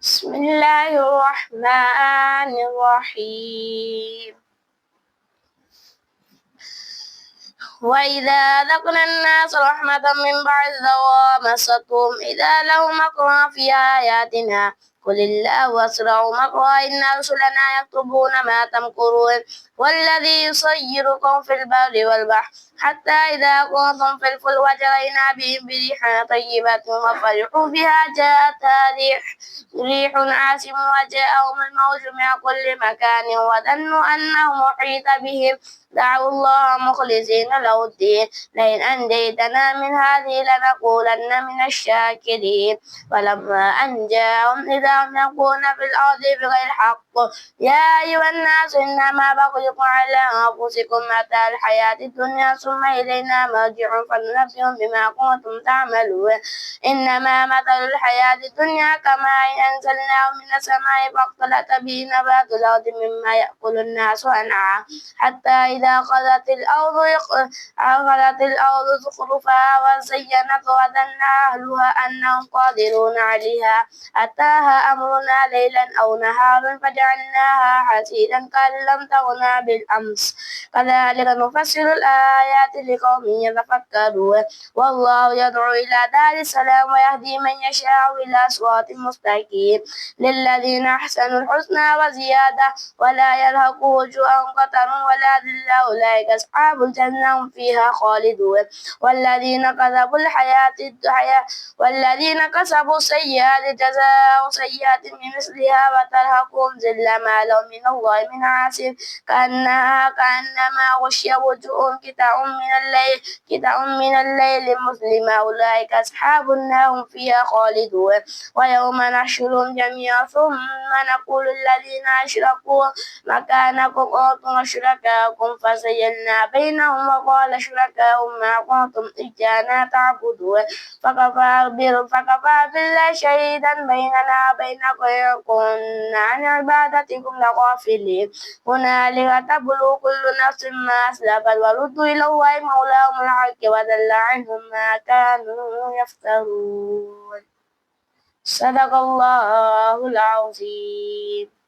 بسم الله الرحمن الرحيم. وإذا ذقنا الناس رحمة من بعد ضراء مستهم إذا لهم مكر في آياتنا قل الله أسرع مكرا إن رسلنا يكتبون ما تمكرون والذي يصيركم في البر والبحر حتى إذا كنتم في الفلك وجرينا بهم بريح طيبة وفرحوا بها جاءتها ريح عاصف وجاءهم الموج من كل مكان وظنوا أنهم أحيط بهم دعوا الله مخلصين له الدين لئن أنجيتنا من هذه لنكونن من الشاكرين فلما أن جاءهم إذا هم يبغون في الأرض بغير حق يا أيها الناس إنما بغيكم على أنفسكم متاع الحياة الدنيا ثم إلينا مرجعكم فننبئكم بما كنتم تعملون إنما مثل الحياة الدنيا كماء أنزلناه من السماء فاختلط به نبات الأرض مما يأكل الناس والأنعام حتى إذا أخذت الأرض زخرفها وزينت وظن أهلها أنهم قادرون عليها أتاها أمرنا ليلا أو نهارا فجعلناها حسيدا كأن لم تغن بالأمس كذلك نفصل الآيات لقوم يتفكرون والله يدعو إلى دار السلام ويهدي من يشاء إلى صراط مستقيم للذين أحسنوا الحسنى وزيادة ولا يرهق وجوههم قتر ولا ذلة أولئك أصحاب الجنة هم فيها خالدون والذين كسبوا السيئات جزاء سيئات بمثلها وترهقهم ذلة ما لهم من الله من عاصم كأنما غشي وجوههم قطع من الليل مظلما أولئك أصحاب النار هم فيها خالدون ويوم نحشرهم جميعا ثم نقول الذين أشركوا مكانكم أنتم وشركاؤكم فزينا بينهم وقال شركاؤهم ما كنتم إيانا تعبدون فكفى بالله شهيدا بيننا وبينكم إن كنا عن عبادتكم لغافلين هنالك تبلو كل نفس ما أسلفت وردوا إلى الله مولاهم الحق وضل عنهم ما كانوا يفترون صدق الله العظيم.